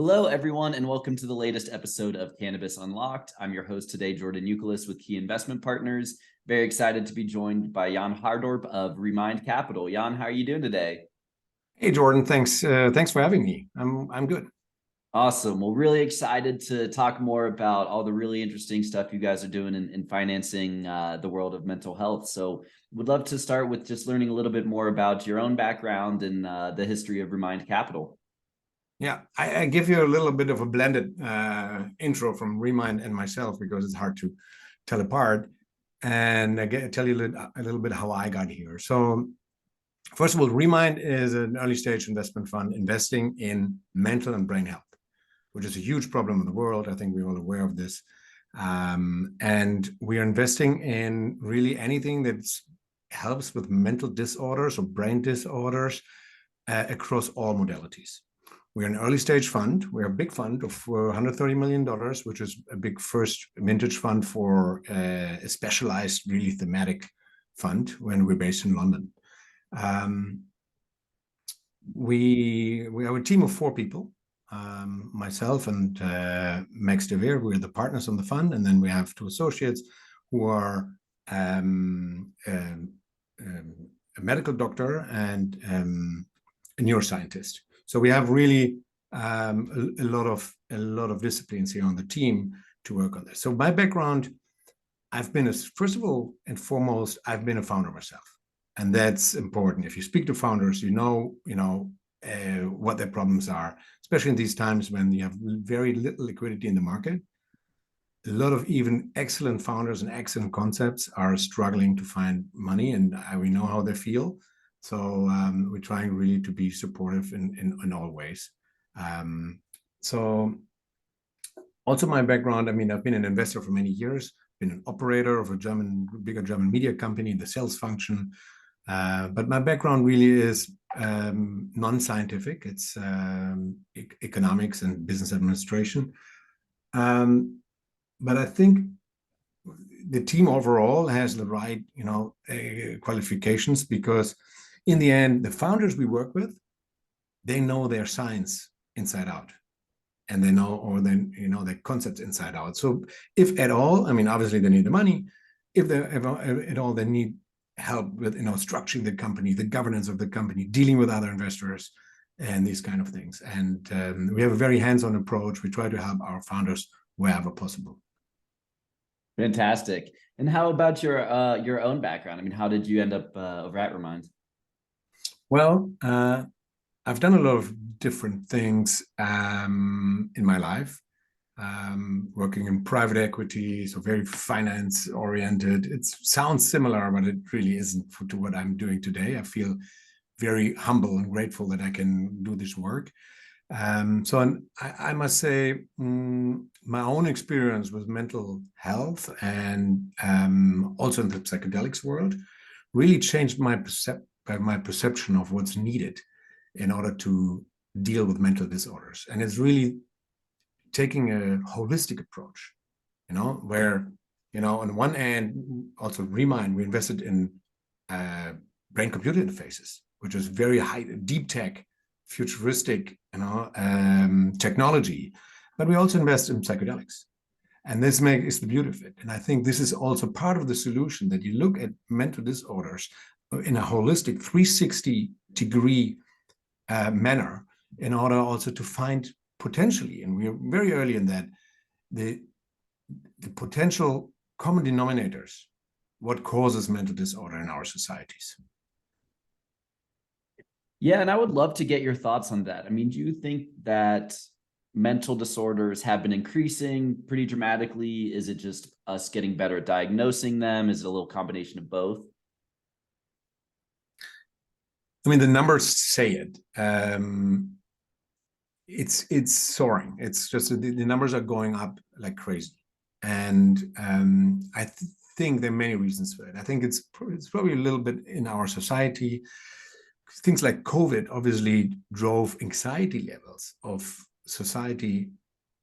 Hello, everyone, and welcome to the latest episode of Cannabis Unlocked. I'm your host today, Jordan Youkilis with Key Investment Partners. Very excited to be joined by Jan Hardorp of re.Mind Capital. Jan, how are you doing today? Hey Jordan, thanks. Thanks for having me. I'm good. Awesome. Well, really excited to talk more about all the really interesting stuff you guys are doing in financing the world of mental health. So would love to start with just learning a little bit more about your own background and the history of re.Mind Capital. Yeah, I give you a little bit of a blended intro from re.Mind and myself because it's hard to tell apart. And tell you a little bit how I got here. So first of all, re.Mind is an early stage investment fund investing in mental and brain health, which is a huge problem in the world. I think we're all aware of this. And we are investing in really anything that helps with mental disorders or brain disorders across all modalities. We're an early stage fund. We're a big fund of $130 million, which is a big first vintage fund for a specialized, really thematic fund when we're based in London. We have a team of 4 people, myself and Max de Veer. We're the partners on the fund. And then we have 2 associates who are a medical doctor and a neuroscientist. So we have really a lot of disciplines here on the team to work on this. So my background, first of all and foremost, I've been a founder myself, and that's important. If you speak to founders, you know what their problems are, especially in these times when you have very little liquidity in the market. A lot of even excellent founders and excellent concepts are struggling to find money, and we know how they feel. So we're trying really to be supportive in all ways. So also my background, I've been an investor for many years, been an operator of a bigger German media company in the sales function. But my background really is non-scientific. It's economics and business administration. But I think the team overall has the right, qualifications, because in the end, the founders we work with, they know their science inside out, and they know, their concepts inside out. So if at all, obviously they need the money. If at all, they need help with, structuring the company, the governance of the company, dealing with other investors, and these kind of things. And we have a very hands-on approach. We try to help our founders wherever possible. Fantastic. And how about your own background? How did you end up over at re.Mind? Well, I've done a lot of different things in my life, working in private equity, so very finance oriented. It sounds similar, but it really isn't to what I'm doing today. I feel very humble and grateful that I can do this work. So I must say, my own experience with mental health and also in the psychedelics world really changed my perception of what's needed in order to deal with mental disorders. And it's really taking a holistic approach, where, on one hand, also re.Mind, we invested in brain-computer interfaces, which is very high, deep tech, futuristic, technology. But we also invest in psychedelics. And this is the beauty of it. And I think this is also part of the solution, that you look at mental disorders in a holistic 360-degree manner, in order also to find potentially, and we're very early in that, the potential common denominators, what causes mental disorder in our societies. Yeah, and I would love to get your thoughts on that. Do you think that mental disorders have been increasing pretty dramatically? Is it just us getting better at diagnosing them? Is it a little combination of both? The numbers say it. It's soaring. It's just the numbers are going up like crazy, and I think there are many reasons for it. I think it's probably a little bit in our society. Things like COVID obviously drove anxiety levels of society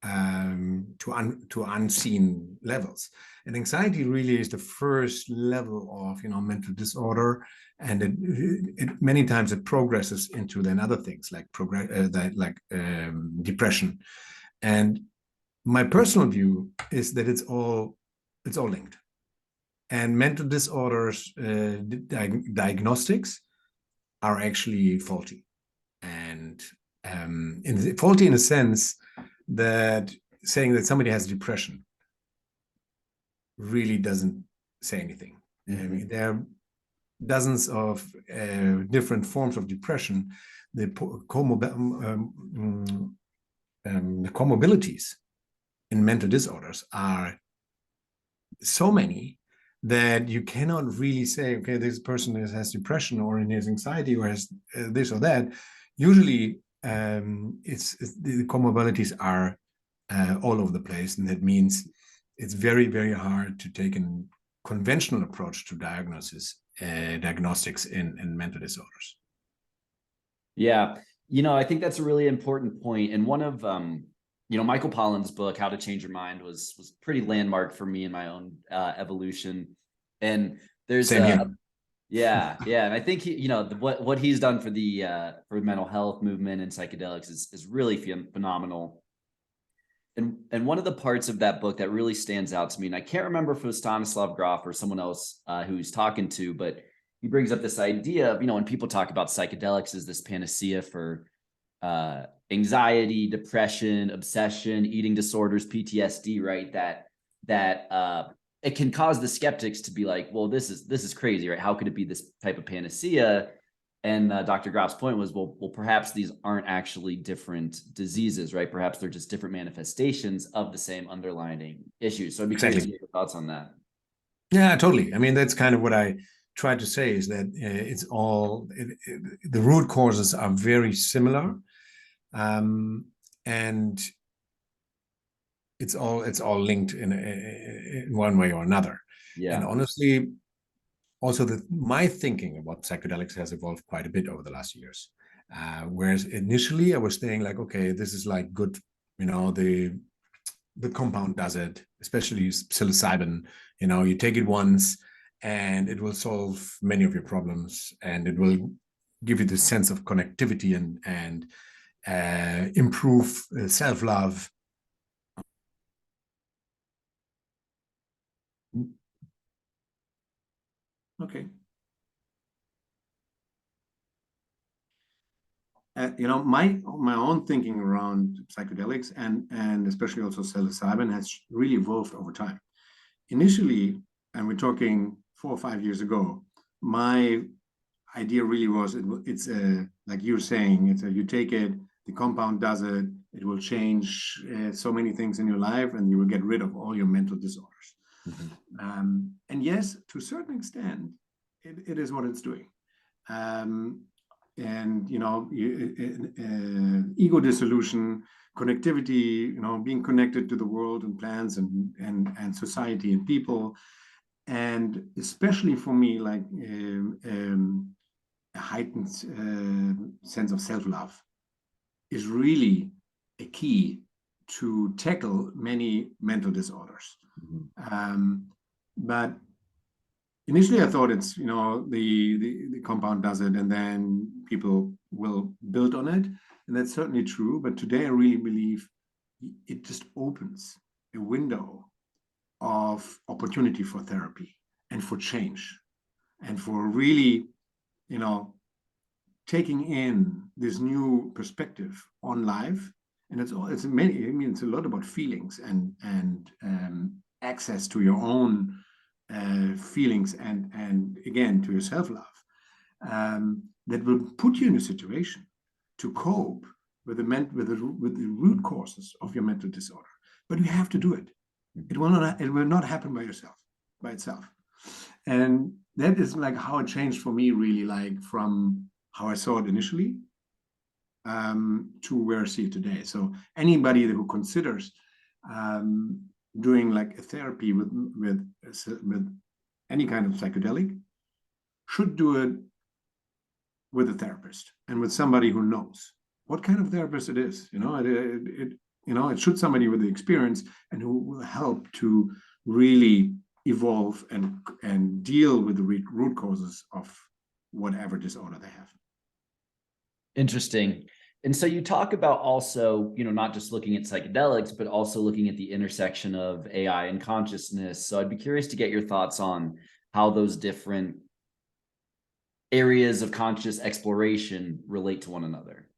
to unseen levels. And anxiety really is the first level of mental disorder. and it many times it progresses into then other things like depression. And my personal view is that it's all linked. And mental disorders diagnostics are actually faulty, and faulty in a sense that saying that somebody has depression really doesn't say anything. I mean, there are dozens of different forms of depression. The comorbidities in mental disorders are so many that you cannot really say, okay, this person has depression or has anxiety or has this or that. Usually, the comorbidities are all over the place, and that means it's very, very hard to take a conventional approach to diagnostics in mental disorders. Yeah, I think that's a really important point. And one of Michael Pollan's book, How to Change Your Mind, was pretty landmark for me in my own evolution. And there's yeah. And I think what he's done for the mental health movement and psychedelics is really phenomenal. And one of the parts of that book that really stands out to me, and I can't remember if it was Stanislav Grof or someone else who he's talking to, but he brings up this idea of, when people talk about psychedelics as this panacea for anxiety, depression, obsession, eating disorders, PTSD, right? That it can cause the skeptics to be like, well, this is crazy, right? How could it be this type of panacea? And Dr. Graf's point was, well, perhaps these aren't actually different diseases, right? Perhaps they're just different manifestations of the same underlying issues. So I'd be curious to get your thoughts on that. Yeah, totally. I mean, that's kind of what I tried to say, is that the root causes are very similar, and it's all linked in one way or another. Yeah. And honestly, also my thinking about psychedelics has evolved quite a bit over the last years. Whereas initially I was saying like, okay, this is like good, the compound does it, especially psilocybin. You take it once and it will solve many of your problems, and it will give you the sense of connectivity and improve self-love. Okay. My own thinking around psychedelics and especially also psilocybin has really evolved over time. Initially, and we're talking 4 or 5 years ago, my idea really was it's like you're saying, you take it, the compound does it, it will change so many things in your life, and you will get rid of all your mental disorders. Mm-hmm. And yes, to a certain extent, it is what it's doing. And ego dissolution, connectivity, being connected to the world and plants and society and people, and especially for me, like a heightened sense of self-love is really a key to tackle many mental disorders. Mm-hmm. But initially, I thought it's the compound does it, and then people will build on it, and that's certainly true. But today, I really believe it just opens a window of opportunity for therapy and for change, and for really, taking in this new perspective on life. And it's a lot about feelings and access to your own feelings and again to your self-love, that will put you in a situation to cope with the root causes of your mental disorder. But you have to do it. It will not happen by itself. And that is like how it changed for me, really, like from how I saw it initially to where I see it today. So anybody who considers doing like a therapy with any kind of psychedelic should do it with a therapist and with somebody who knows what kind of therapist it is. It should somebody with the experience and who will help to really evolve and deal with the root causes of whatever disorder they have. Interesting. And so you talk about also, not just looking at psychedelics, but also looking at the intersection of AI and consciousness. So I'd be curious to get your thoughts on how those different areas of conscious exploration relate to one another.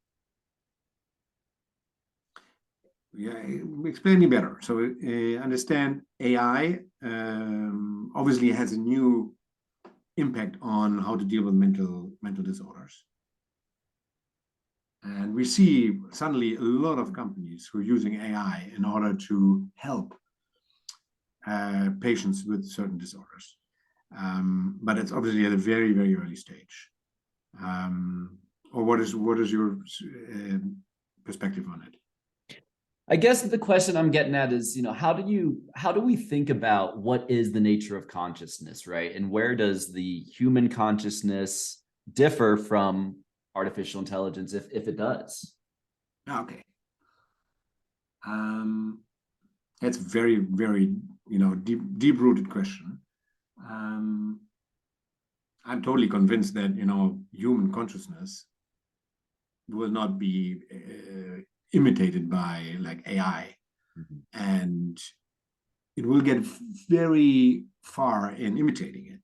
Yeah, explain me better. So understand AI obviously has a new impact on how to deal with mental disorders. And we see suddenly a lot of companies who are using AI in order to help patients with certain disorders. But it's obviously at a very, very early stage. Or what is your perspective on it? I guess the question I'm getting at is, how do we think about what is the nature of consciousness, right? And where does the human consciousness differ from artificial intelligence, if it does? Okay. That's very, very, deep-rooted question. I'm totally convinced that, human consciousness will not be imitated by like AI. Mm-hmm. And it will get very far in imitating it.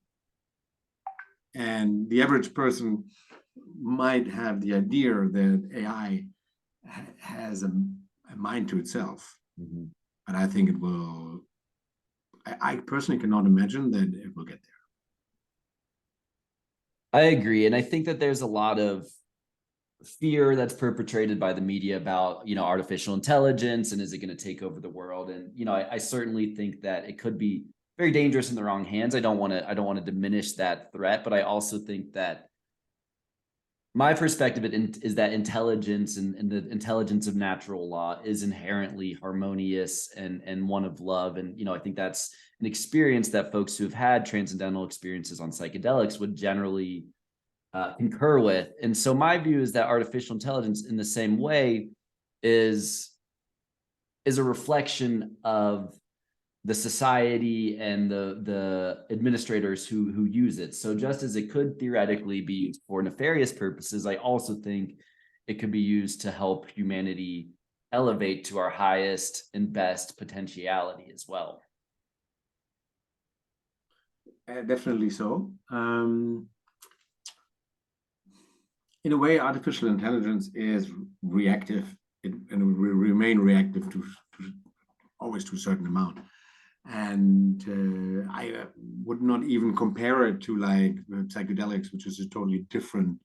And the average person might have the idea that AI has a mind to itself. Mm-hmm. And I think it will, I personally cannot imagine that it will get there. I agree. And I think that there's a lot of fear that's perpetrated by the media about, artificial intelligence and is it going to take over the world? And, I certainly think that it could be very dangerous in the wrong hands. I don't want to diminish that threat, but I also think that my perspective is that intelligence and the intelligence of natural law is inherently harmonious and one of love. And, I think that's an experience that folks who have had transcendental experiences on psychedelics would generally concur with. And so my view is that artificial intelligence in the same way is a reflection of the society and the administrators who use it. So just as it could theoretically be used for nefarious purposes, I also think it could be used to help humanity elevate to our highest and best potentiality as well. Definitely so. In a way, artificial intelligence is reactive and will remain reactive to always to a certain amount. And I would not even compare it to like psychedelics, which is a totally different,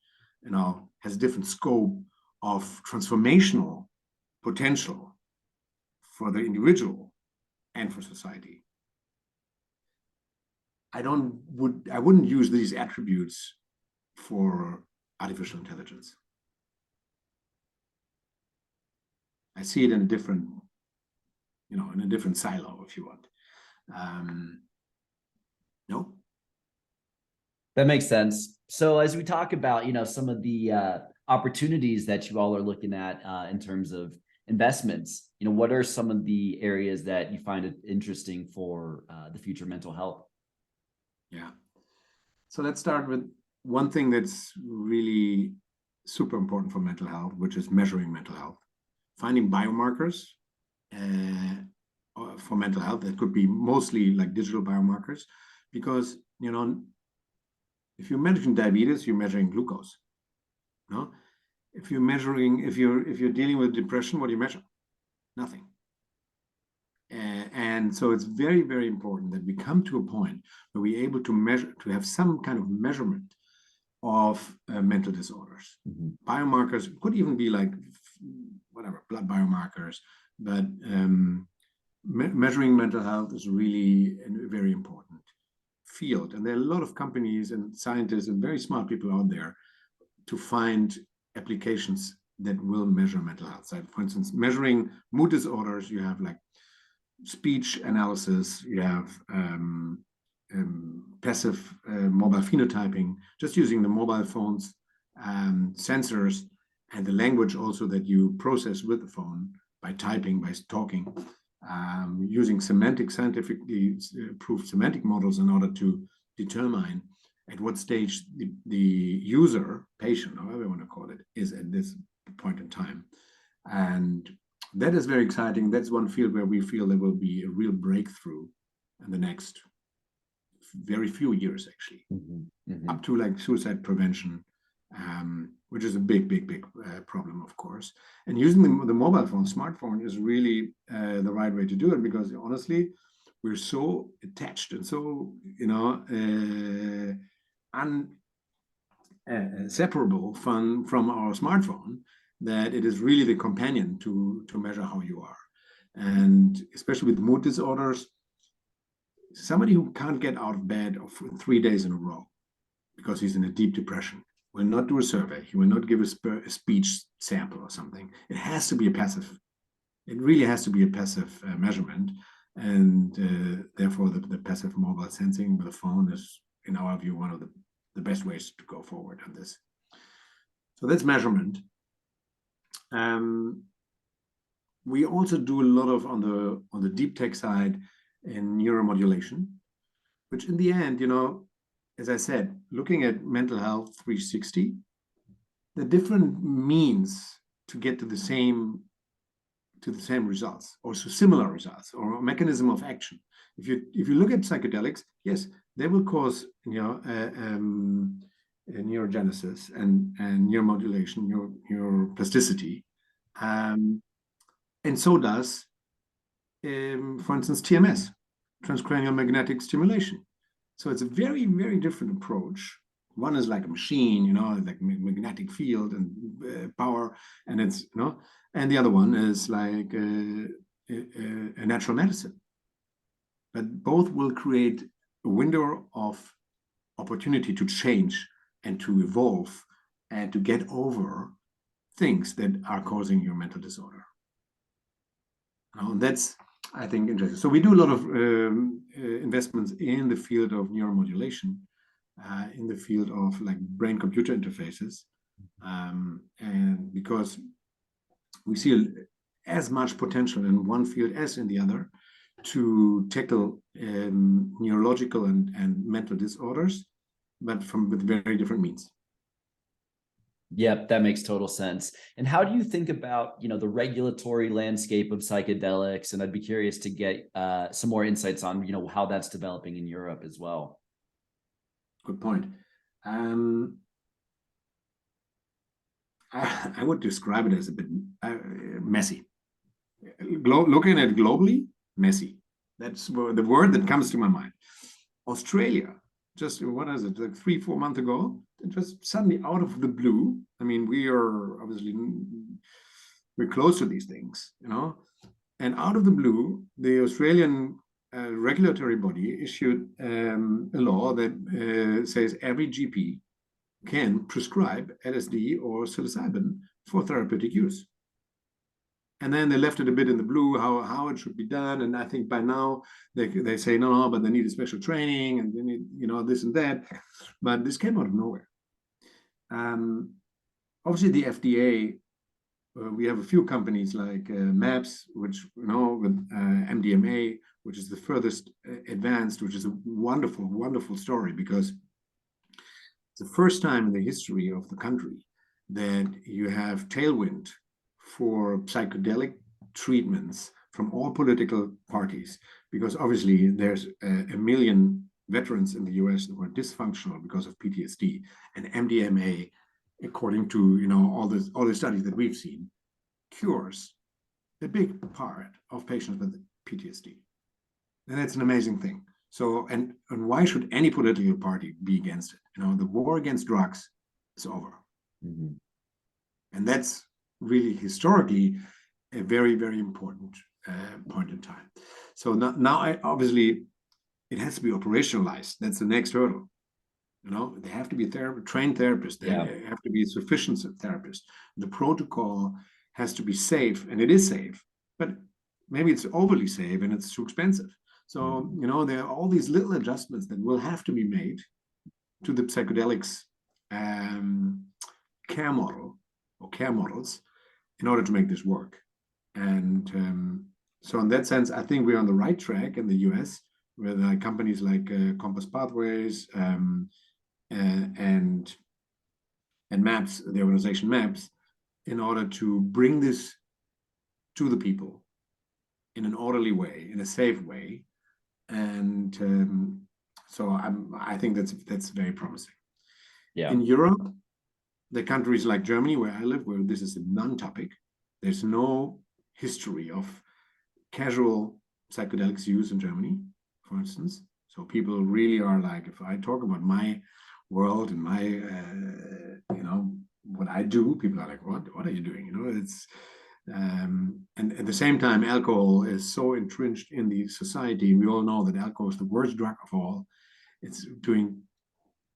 has a different scope of transformational potential for the individual and for society. I wouldn't use these attributes for artificial intelligence. I see it in a different, in a different silo, if you want. No. That makes sense. So as we talk about, some of the opportunities that you all are looking at in terms of investments, what are some of the areas that you find it interesting for the future mental health? Yeah. So let's start with one thing that's really super important for mental health, which is measuring mental health, finding biomarkers for mental health. That could be mostly like digital biomarkers, because if you're measuring diabetes, you're measuring glucose. No, if you're dealing with depression, what do you measure? Nothing. And so it's very, very important that we come to a point where we're able to measure, to have some kind of measurement of mental disorders. Mm-hmm. Biomarkers could even be like whatever, blood biomarkers, but measuring mental health is really a very important field. And there are a lot of companies and scientists and very smart people out there to find applications that will measure mental health. So for instance, measuring mood disorders, you have like speech analysis, you have passive mobile phenotyping, just using the mobile phones, sensors, and the language also that you process with the phone by typing, by talking, using scientifically proved semantic models in order to determine at what stage the user, patient, however you want to call it, is at this point in time. And that is very exciting. That's one field where we feel there will be a real breakthrough in the next very few years, actually, up to like suicide prevention, which is a big problem, of course. And using the mobile phone, smartphone, is really the right way to do it, because honestly, we're so attached and so, separable from our smartphone, that it is really the companion to measure how you are. And especially with mood disorders, somebody who can't get out of bed for 3 days in a row because he's in a deep depression will not do a survey. He will not give a speech sample or something. It has to be a passive. It really has to be a passive measurement. And therefore, the passive mobile sensing with the phone is, in our view, one of the best ways to go forward on this. So that's measurement. We also do a lot of on the deep tech side in neuromodulation, which in the end, as I said, looking at mental health 360, the different means to get to the same results, or so similar results, or a mechanism of action. If you look at psychedelics, yes, they will cause neurogenesis and neuromodulation, neuroplasticity, and so does, for instance, TMS, transcranial magnetic stimulation. So it's a very, very different approach. One is like a machine, like magnetic field and power, and it's, and the other one is like a natural medicine. But both will create a window of opportunity to change and to evolve and to get over things that are causing your mental disorder. That's, I think, interesting. So we do a lot of investments in the field of neuromodulation, in the field of like brain-computer interfaces, and because we see as much potential in one field as in the other to tackle neurological and mental disorders, but with very different means. Yep, that makes total sense. And how do you think about, the regulatory landscape of psychedelics? And I'd be curious to get some more insights on, how that's developing in Europe as well. Good point. I would describe it as a bit messy. Looking at it globally, messy. That's the word that comes to my mind. Australia, just, what is it, like 3-4 months ago, just suddenly out of the blue. I mean, we're close to these things, and out of the blue, the Australian regulatory body issued a law that says every GP can prescribe LSD or psilocybin for therapeutic use. And then they left it a bit in the blue how it should be done. And I think by now they say no, but they need a special training and they need this and that. But this came out of nowhere. Obviously, the FDA. We have a few companies like MAPS, which with MDMA, which is the furthest advanced, which is a wonderful story, because it's the first time in the history of the country that you have tailwind for psychedelic treatments from all political parties, because obviously there's a million veterans in the US that were dysfunctional because of PTSD, and MDMA, according to all the studies that we've seen, cures a big part of patients with PTSD, and that's an amazing thing. So, and why should any political party be against it? The war against drugs is over, and that's really historically a very, very important point in time. So now obviously it has to be operationalized. That's the next hurdle. They have to be trained therapists. They have to be sufficient therapists. The protocol has to be safe, and it is safe, but maybe it's overly safe and it's too expensive. So, there are all these little adjustments that will have to be made to the psychedelics care model or care models in order to make this work. And so in that sense, I think we're on the right track in the US with companies like Compass Pathways, and MAPS, the organization MAPS, in order to bring this to the people in an orderly way, in a safe way. And so I think that's very promising. Yeah. In Europe, the countries like Germany, where I live, where this is a non-topic, there's no history of casual psychedelics use in Germany, for instance. So people really are like, if I talk about my world and my, what I do, people are like, what are you doing? It's, and at the same time, alcohol is so entrenched in the society. We all know that alcohol is the worst drug of all. It's doing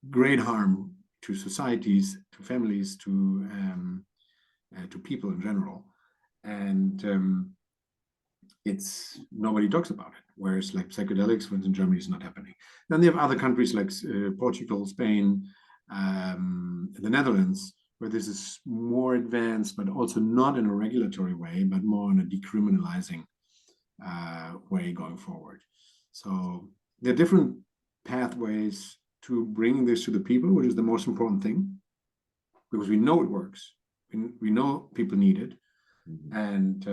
great harm to societies, to families, to people in general. And it's nobody talks about it. Whereas like psychedelics, for instance, in Germany is not happening. Then they have other countries like Portugal, Spain, the Netherlands, where this is more advanced, but also not in a regulatory way, but more in a decriminalizing way going forward. So there are different pathways to bring this to the people, which is the most important thing, because we know it works. We know people need it. Mm-hmm. And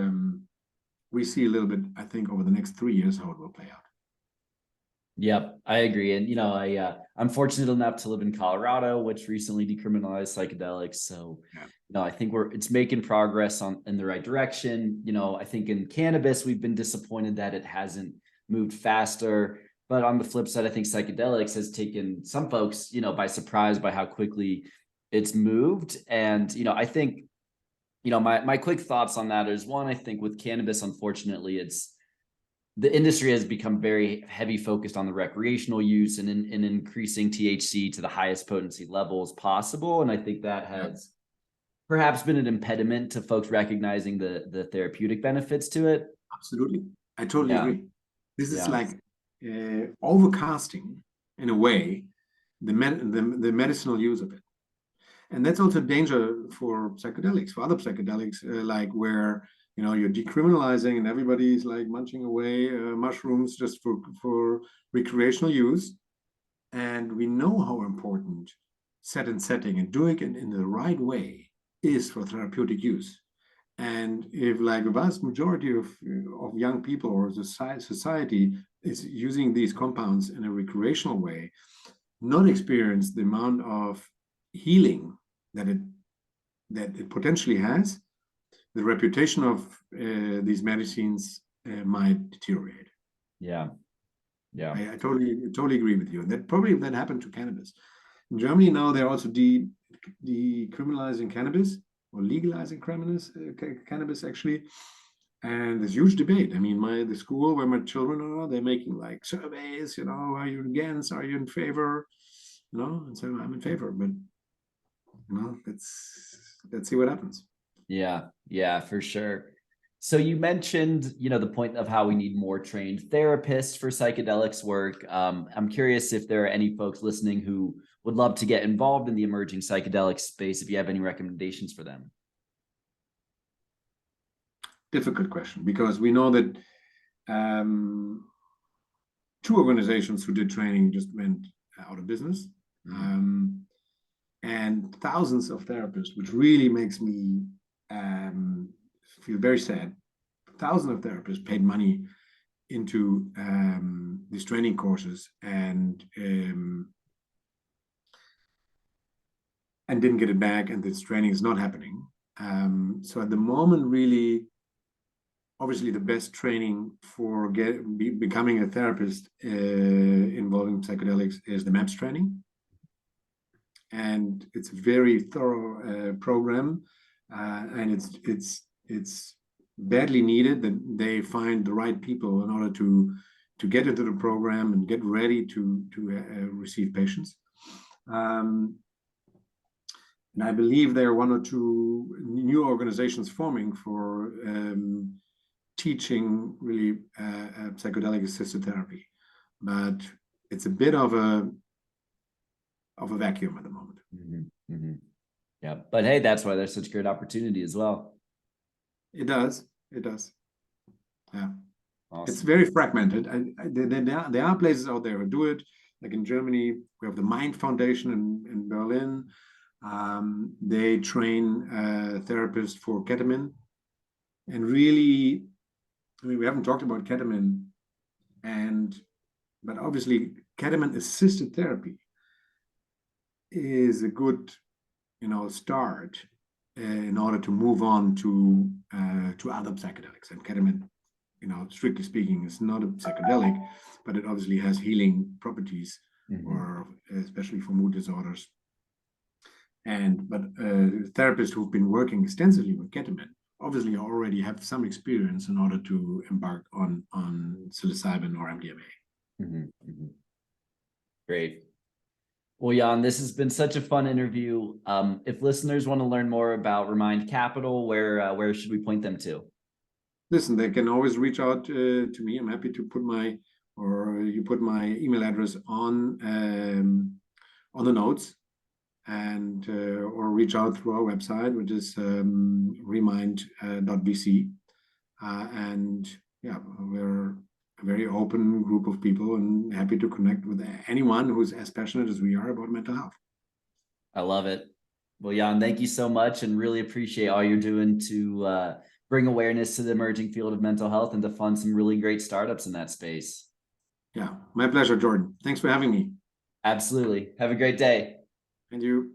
we see a little bit, I think, over the next 3 years, how it will play out. Yep, I agree. And, I'm fortunate enough to live in Colorado, which recently decriminalized psychedelics. So, I think it's making progress in the right direction. I think in cannabis, we've been disappointed that it hasn't moved faster. But on the flip side, I think psychedelics has taken some folks, by surprise by how quickly it's moved. And, I think, my quick thoughts on that is, one, I think with cannabis, unfortunately, the industry has become very heavy focused on the recreational use and in increasing THC to the highest potency levels possible. And I think that has perhaps been an impediment to folks recognizing the therapeutic benefits to it. Absolutely. I totally agree. This is like overcasting, in a way, the medicinal use of it. And that's also a danger for psychedelics, for other psychedelics, like where you're decriminalizing and everybody's like munching away mushrooms just for recreational use. And we know how important setting and doing it in the right way is for therapeutic use. And if like a vast majority of young people or the society is using these compounds in a recreational way, not experience the amount of healing that it potentially has, the reputation of these medicines might deteriorate. Yeah. I totally agree with you. And that happened to cannabis. In Germany now, they're also decriminalizing cannabis, or legalizing cannabis actually. And there's huge debate. I mean, the school where my children are, they're making like surveys, are you against, are you in favor? And so I'm in favor, but let's see what happens. Yeah, for sure. So you mentioned, the point of how we need more trained therapists for psychedelics work. I'm curious if there are any folks listening who would love to get involved in the emerging psychedelic space, if you have any recommendations for them. Difficult question, because we know that 2 organizations who did training just went out of business. Mm-hmm. And thousands of therapists, which really makes me feel very sad. Thousands of therapists paid money into these training courses and didn't get it back, and this training is not happening. So at the moment, really, obviously the best training for becoming a therapist involving psychedelics is the MAPS training. And it's a very thorough program, and it's badly needed that they find the right people in order to get into the program and get ready to receive patients. And I believe there are 1 or 2 new organizations forming for teaching really psychedelic assisted therapy, but it's a bit of a vacuum at the moment. Mm-hmm. Mm-hmm. Yeah, but hey, that's why there's such great opportunity as well. It does. Yeah. Awesome. It's very fragmented. There are places out there who do it. Like in Germany, we have the Mind Foundation in Berlin. They train therapists for ketamine. And really, I mean, we haven't talked about ketamine, but obviously, ketamine assisted therapy is a good, start in order to move on to other psychedelics. And ketamine, strictly speaking, is not a psychedelic, but it obviously has healing properties, or especially for mood disorders. But therapists who've been working extensively with ketamine obviously already have some experience in order to embark on psilocybin or MDMA. Great. Well, Jan, this has been such a fun interview. If listeners want to learn more about re.Mind Capital, where should we point them to? Listen, they can always reach out to me. I'm happy to put you put my email address on the notes, and or reach out through our website, which is re.Mind.vc. And yeah, we're a very open group of people and happy to connect with anyone who's as passionate as we are about mental health. I love it. Well, Jan, thank you so much, and really appreciate all you're doing to bring awareness to the emerging field of mental health and to fund some really great startups in that space. Yeah, my pleasure, Jordan. Thanks for having me. Absolutely. Have a great day. And you.